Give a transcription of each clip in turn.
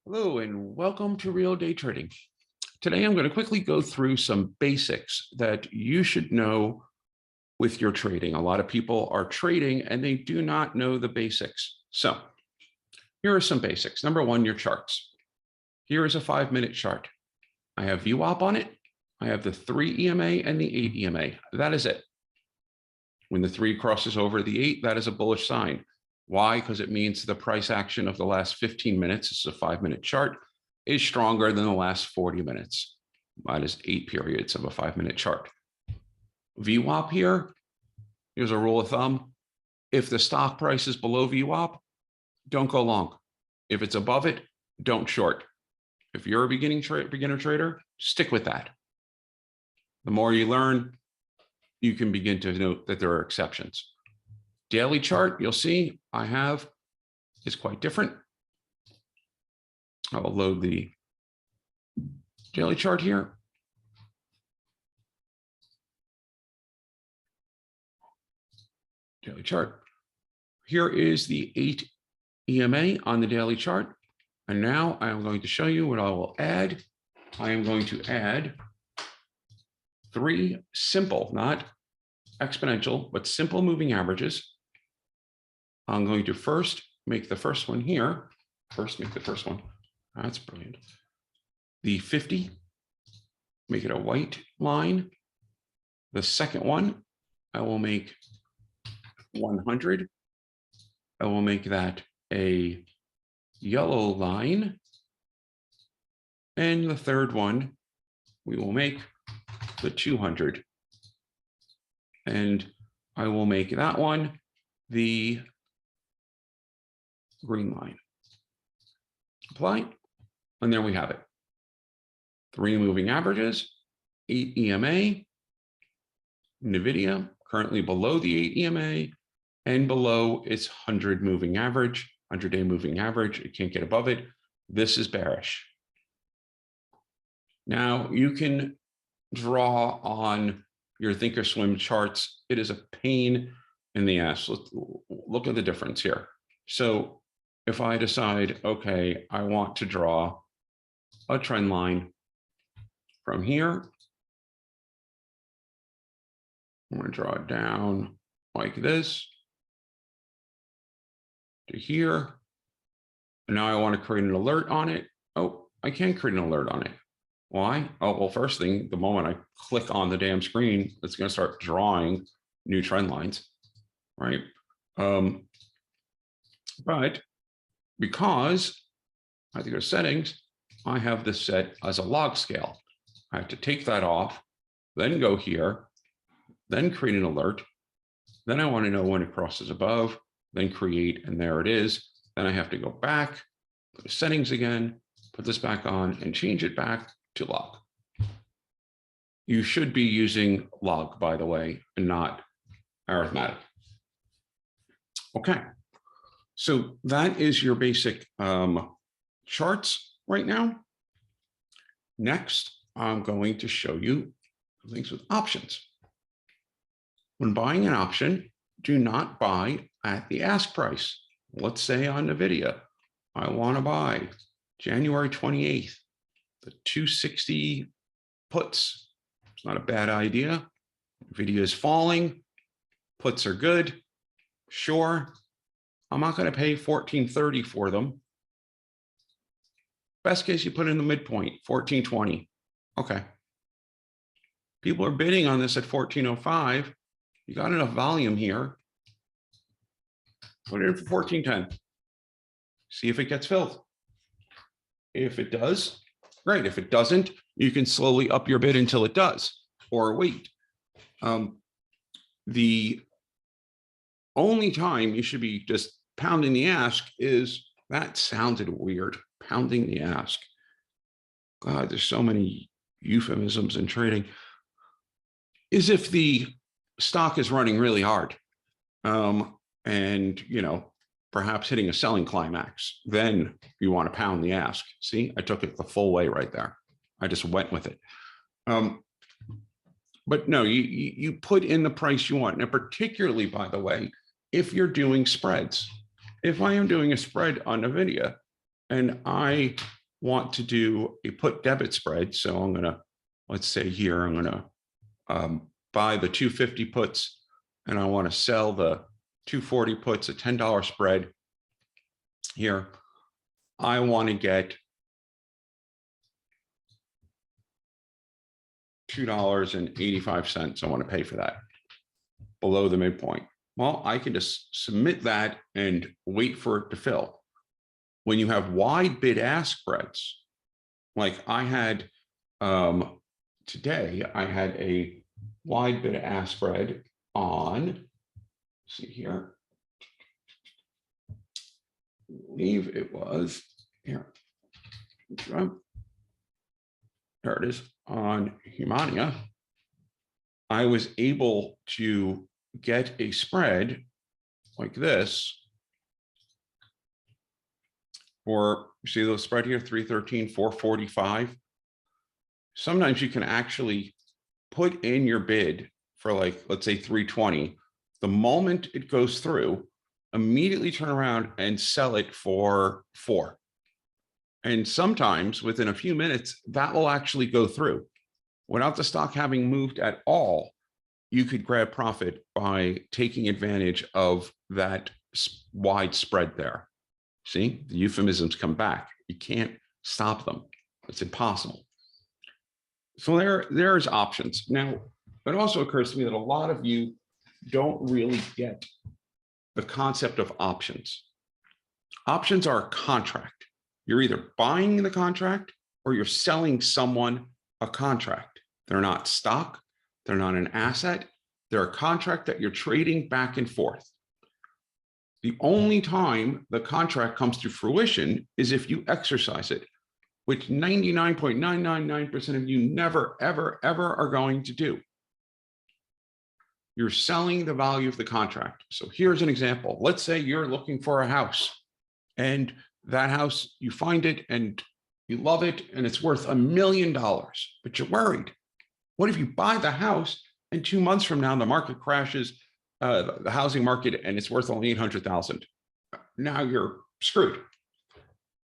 Hello and welcome to Real Day Trading. Today I'm going to quickly go through some basics that you should know with your trading. A lot of people are trading and they do not know the basics. So here are some basics. Number one, your charts. Here is a 5-minute chart. I have VWAP on it. I have the 3 EMA and the 8 EMA. That is it. When the 3 crosses over the 8, that is a bullish sign. Why? Because it means the price action of the last 15 minutes, this is a 5-minute chart, is stronger than the last 40 minutes. That is 8 periods of a 5-minute chart. VWAP here, here's a rule of thumb. If the stock price is below VWAP, don't go long. If it's above it, don't short. If you're a beginner trader, stick with that. The more you learn, you can begin to note that there are exceptions. Daily chart, you'll see I have is quite different. I'll load the daily chart here. Daily chart. Here is the 8 EMA on the daily chart. And now I am going to show you what I will add. I am going to add 3 simple, not exponential, but simple moving averages. I'm going to first make the first one here. That's brilliant. The 50, make it a white line. The second one, I will make 100. I will make that a yellow line. And the third one, we will make the 200. And I will make that one the green line. Apply, and there we have it. 3 moving averages, 8 EMA, NVIDIA currently below the 8 EMA and below its 100 moving average, 100-day moving average. It can't get above it. This is bearish. Now you can draw on your Thinkorswim charts. It is a pain in the ass. Let's look at the difference here. So if I decide, okay, I want to draw a trend line from here, I'm going to draw it down like this to here. And now I want to create an alert on it. Oh, I can't create an alert on it. Why? Oh, well, first thing, the moment I click on the damn screen, it's going to start drawing new trend lines, right? But because I have to go to settings, I have this set as a log scale. I have to take that off, then go here, then create an alert. Then I want to know when it crosses above, then create, and there it is. Then I have to go back, go to settings again, put this back on and change it back to log. You should be using log, by the way, and not arithmetic. Okay. So that is your basic charts right now. Next, I'm going to show you things with options. When buying an option, do not buy at the ask price. Let's say on NVIDIA, I want to buy January 28th, the 260 puts. It's not a bad idea. NVIDIA is falling. Puts are good. Sure. I'm not going to pay $14.30 for them. Best case, you put in the midpoint, $14.20. Okay. People are bidding on this at $14.05. You got enough volume here. Put it in for $14.10. See if it gets filled. If it does, great. If it doesn't, you can slowly up your bid until it does, or wait. The only time you should be just pounding the ask is, that sounded weird, pounding the ask. God, there's so many euphemisms in trading. Is if the stock is running really hard and, you know, perhaps hitting a selling climax, then you want to pound the ask. See, I took it the full way right there. I just went with it. But no, you put in the price you want. And particularly, by the way, if you're doing spreads. If I am doing a spread on NVIDIA, and I want to do a put debit spread. So I'm going to, let's say here, I'm going to buy the 250 puts, and I want to sell the 240 puts, a $10 spread here. I want to get $2.85. I want to pay for that below the midpoint. Well, I can just submit that and wait for it to fill. When you have wide bid-ask spreads, like I had today, I had a wide bid-ask spread on, let's see here, I believe it was here. There it is on Humania. I was able to get a spread like this for, you see the spread here, 313, 445. Sometimes you can actually put in your bid for, like, let's say 320. The moment it goes through, immediately turn around and sell it for 4. And sometimes within a few minutes, that will actually go through. Without the stock having moved at all, you could grab profit by taking advantage of that wide spread there. See, the euphemisms come back. You can't stop them. It's impossible. So there's options. Now, it also occurs to me that a lot of you don't really get the concept of options. Options are a contract. You're either buying the contract or you're selling someone a contract. They're not stock. They're not an asset. They're a contract that you're trading back and forth. The only time the contract comes to fruition is if you exercise it, which 99.999% of you never, ever, ever are going to do. You're selling the value of the contract. So here's an example. Let's say you're looking for a house, and that house, you find it and you love it and it's worth $1 million, but you're worried. What if you buy the house and 2 months from now, the market crashes, the housing market, and it's worth only 800,000. Now you're screwed.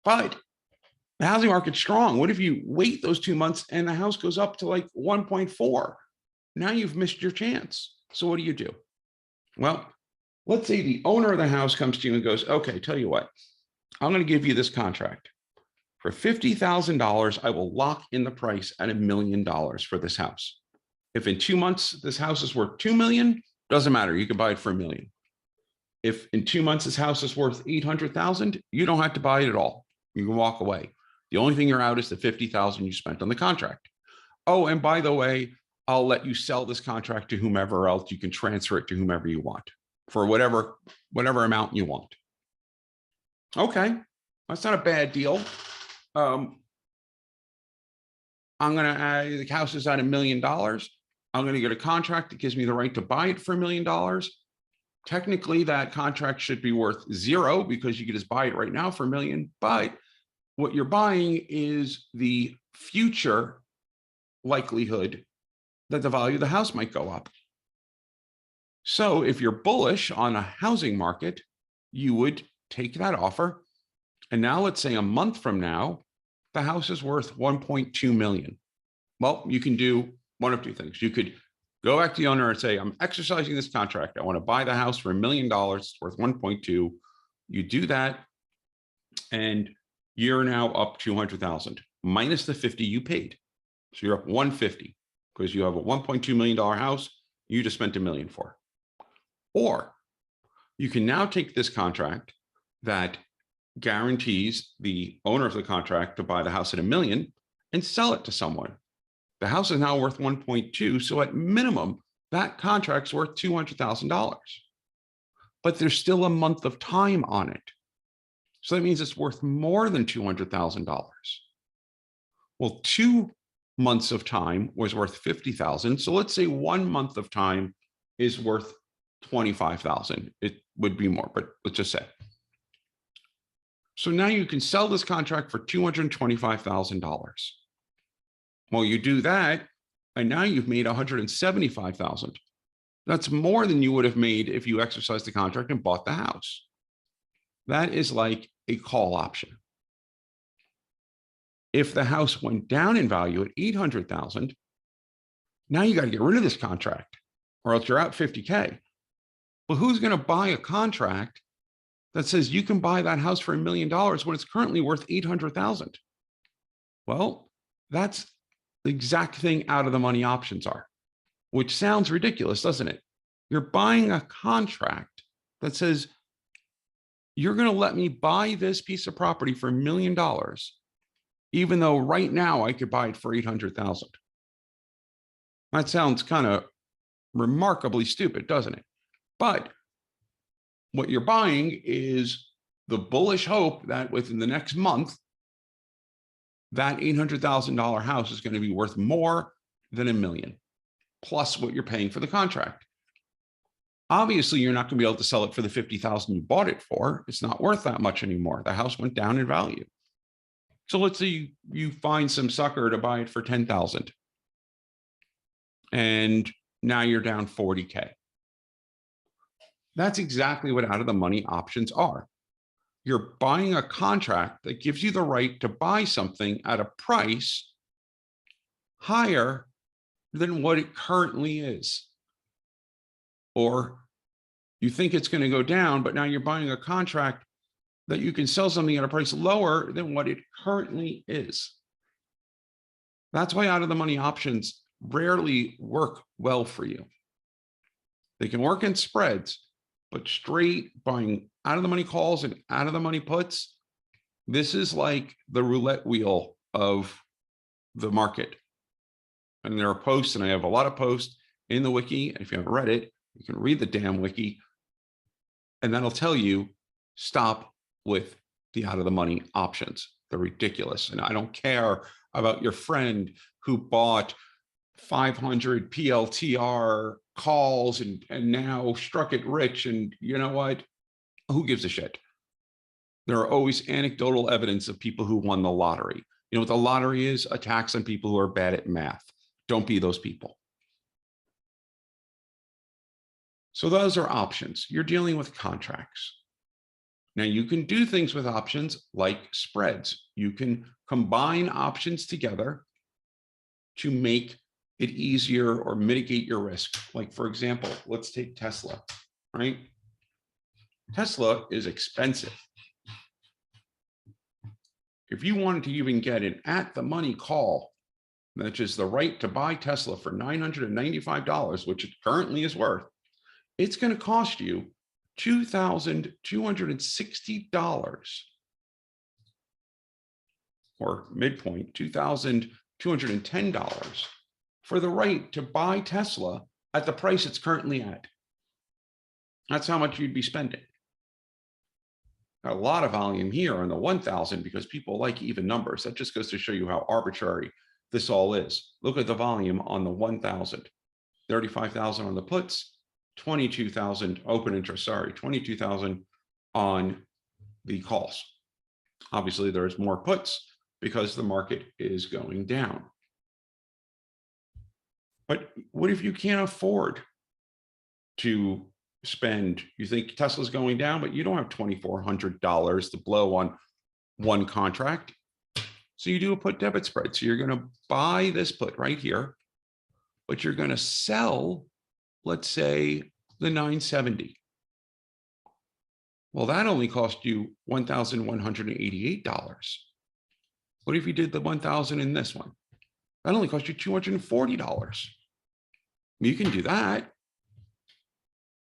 But the housing market's strong. What if you wait those 2 months and the house goes up to like 1.4? Now you've missed your chance. So what do? Well, let's say the owner of the house comes to you and goes, okay, tell you what, I'm going to give you this contract. For $50,000, I will lock in the price at $1 million for this house. If in 2 months, this house is worth $2 million, doesn't matter. You can buy it for $1 million. If in 2 months, this house is worth $800,000, you don't have to buy it at all. You can walk away. The only thing you're out is the $50,000 you spent on the contract. Oh, and by the way, I'll let you sell this contract to whomever else. You can transfer it to whomever you want for whatever amount you want. Okay, that's not a bad deal. I'm going to add, the house is at $1 million. I'm going to get a contract that gives me the right to buy it for $1 million. Technically, that contract should be worth $0 because you can just buy it right now for $1 million. But what you're buying is the future likelihood that the value of the house might go up. So if you're bullish on a housing market, you would take that offer. And now let's say a month from now, the house is worth 1.2 million. Well, you can do one of two things. You could go back to the owner and say, I'm exercising this contract. I want to buy the house for $1 million. It's worth 1.2. You do that, and you're now up 200,000 minus the 50 you paid. So you're up 150 because you have a $1.2 million house you just spent $1 million for. Or you can now take this contract that guarantees the owner of the contract to buy the house at $1 million and sell it to someone. The house is now worth 1.2. So at minimum, that contract's worth $200,000. But there's still a month of time on it. So that means it's worth more than $200,000. Well, 2 months of time was worth 50,000. So let's say 1 month of time is worth 25,000. It would be more, but let's just say. So now you can sell this contract for $225,000. Well, you do that, and now you've made $175,000. That's more than you would have made if you exercised the contract and bought the house. That is like a call option. If the house went down in value at 800,000, now you got to get rid of this contract or else you're out 50K. Well, who's going to buy a contract that says you can buy that house for $1 million when it's currently worth 800,000? Well, that's the exact thing out of the money options are, which sounds ridiculous, doesn't it? You're buying a contract that says you're going to let me buy this piece of property for $1 million, even though right now I could buy it for 800,000. That sounds kind of remarkably stupid, doesn't it? But what you're buying is the bullish hope that within the next month, that $800,000 house is going to be worth more than $1 million, plus what you're paying for the contract. Obviously, you're not going to be able to sell it for the 50,000 you bought it for. It's not worth that much anymore. The house went down in value. So let's say you find some sucker to buy it for 10,000. And now you're down 40K. That's exactly what out of the money options are. You're buying a contract that gives you the right to buy something at a price higher than what it currently is. Or you think it's going to go down, but now you're buying a contract that you can sell something at a price lower than what it currently is. That's why out of the money options rarely work well for you. They can work in spreads, but straight buying out of the money calls and out of the money puts, this is like the roulette wheel of the market. And there are posts, and I have a lot of posts in the wiki. If you haven't read it, you can read the damn wiki, and that'll tell you stop with the out of the money options. They're ridiculous. And I don't care about your friend who bought 500 PLTR calls and now struck it rich. And you know what? Who gives a shit? There are always anecdotal evidence of people who won the lottery. You know what the lottery is? A tax on people who are bad at math. Don't be those people. So those are options. You're dealing with contracts. Now you can do things with options like spreads. You can combine options together to make it easier or mitigate your risk. Like, for example, let's take Tesla, right? Tesla is expensive. If you wanted to even get an at the money call, which is the right to buy Tesla for $995, which it currently is worth, it's going to cost you $2,260, or midpoint, $2,210 for the right to buy Tesla at the price it's currently at. That's how much you'd be spending. Got a lot of volume here on the 1,000 because people like even numbers. That just goes to show you how arbitrary this all is. Look at the volume on the 1,000, 35,000 on the puts, 22,000 open interest, 22,000 on the calls. Obviously, there's more puts because the market is going down. But what if you can't afford to spend, you think Tesla's going down, but you don't have $2,400 to blow on one contract? So you do a put debit spread. So you're going to buy this put right here, but you're going to sell, let's say, the 970. Well, that only cost you $1,188. What if you did the 1,000 in this one? That only cost you $240. You can do that.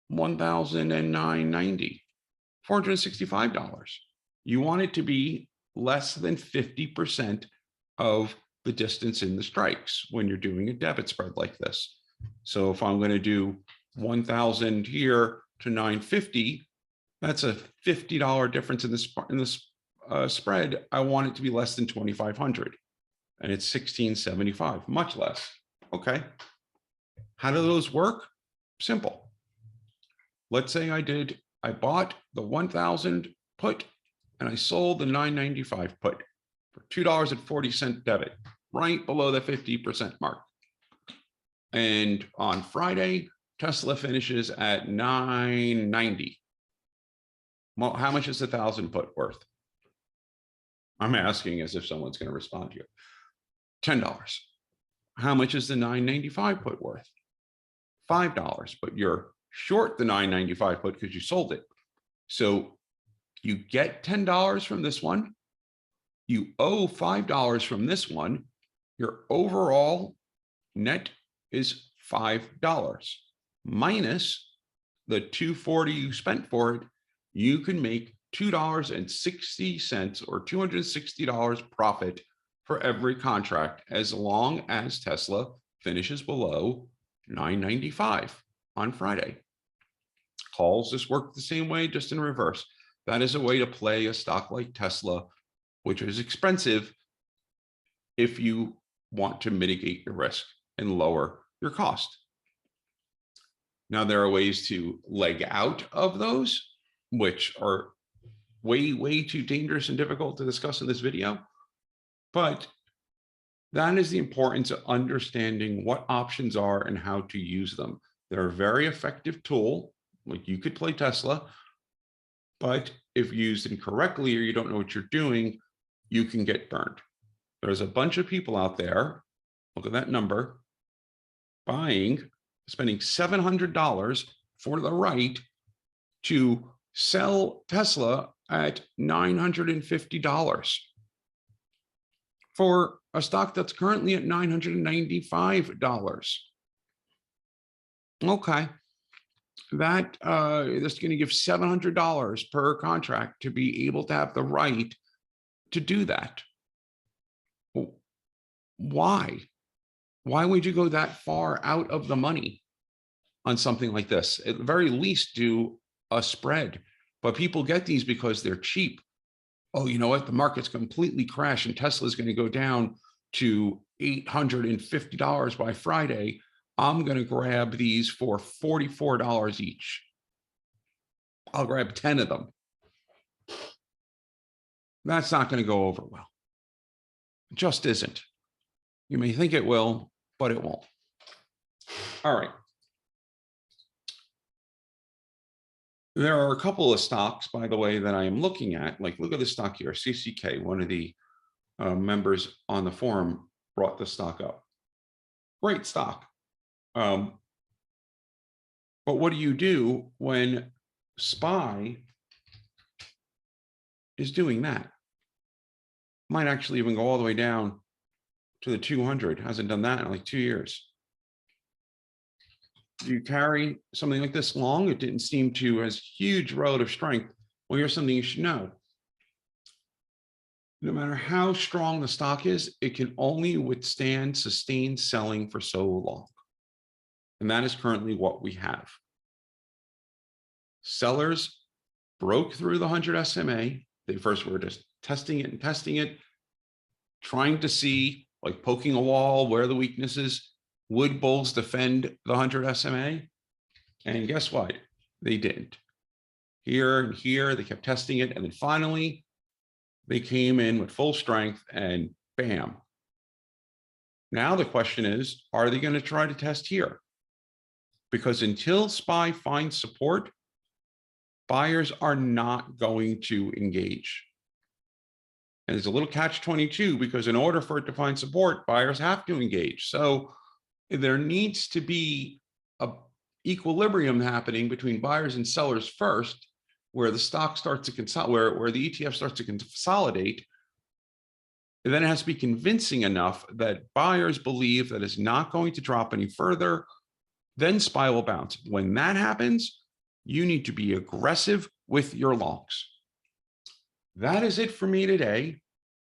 1,990, $465. You want it to be less than 50% of the distance in the strikes when you're doing a debit spread like this. So if I'm going to do 1,000 here to 950, that's a $50 difference in this spread. I want it to be less than 2,500, and it's 1,675, much less. Okay. How do those work? Simple. Let's say I bought the 1,000 put and I sold the 995 put for $2.40 debit, right below the 50% mark. And on Friday, Tesla finishes at 990. Well, how much is the 1,000 put worth? I'm asking as if someone's going to respond to you. $10. How much is the 9.95 put worth? $5, but you're short the 9.95 put because you sold it. So you get $10 from this one. You owe $5 from this one. Your overall net is $5 minus the $2.40 you spent for it. You can make $2.60 or $260 profit for every contract as long as Tesla finishes below 9.95 on Friday. Calls just work the same way, just in reverse. That is a way to play a stock like Tesla, which is expensive if you want to mitigate your risk and lower your cost. Now, there are ways to leg out of those, which are way, way too dangerous and difficult to discuss in this video. But that is the importance of understanding what options are and how to use them. They're a very effective tool. Like, you could play Tesla, but if used incorrectly or you don't know what you're doing, you can get burned. There's a bunch of people out there, look at that number, spending $700 for the right to sell Tesla at $950 for a stock that's currently at $995. Okay, that's going to give $700 per contract to be able to have the right to do that. Why? Why would you go that far out of the money on something like this? At the very least, do a spread. But people get these because they're cheap. Oh, you know what? The market's completely crashed and Tesla's going to go down to $850 by Friday. I'm going to grab these for $44 each. I'll grab 10 of them. That's not going to go over well. It just isn't. You may think it will, but it won't. All right. There are a couple of stocks, by the way, that I am looking at. Like, look at this stock here, CCK. One of the members on the forum brought the stock up. Great stock. But what do you do when SPY is doing that? Might actually even go all the way down to the 200. Hasn't done that in like 2 years. Do you carry something like this long? It didn't seem to has huge relative strength. Well, here's something you should know. No matter how strong the stock is, it can only withstand sustained selling for so long. And that is currently what we have. Sellers broke through the 100 SMA. They first were just testing it and testing it, trying to see, like poking a wall, where the weakness is. Would bulls defend the 100 SMA? And guess what? They didn't. Here and here, they kept testing it. And then finally, they came in with full strength and bam. Now the question is, are they going to try to test here? Because until SPY finds support, buyers are not going to engage. And there's a little catch-22 because in order for it to find support, buyers have to engage. So there needs to be an equilibrium happening between buyers and sellers first, where the stock starts to consolidate, where the ETF starts to consolidate. And then it has to be convincing enough that buyers believe that it's not going to drop any further. Then SPY will bounce. When that happens, you need to be aggressive with your longs. That is it for me today.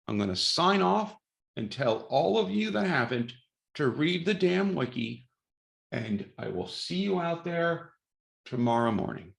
I'm going to sign off and tell all of you that haven't to read the damn wiki, and I will see you out there tomorrow morning.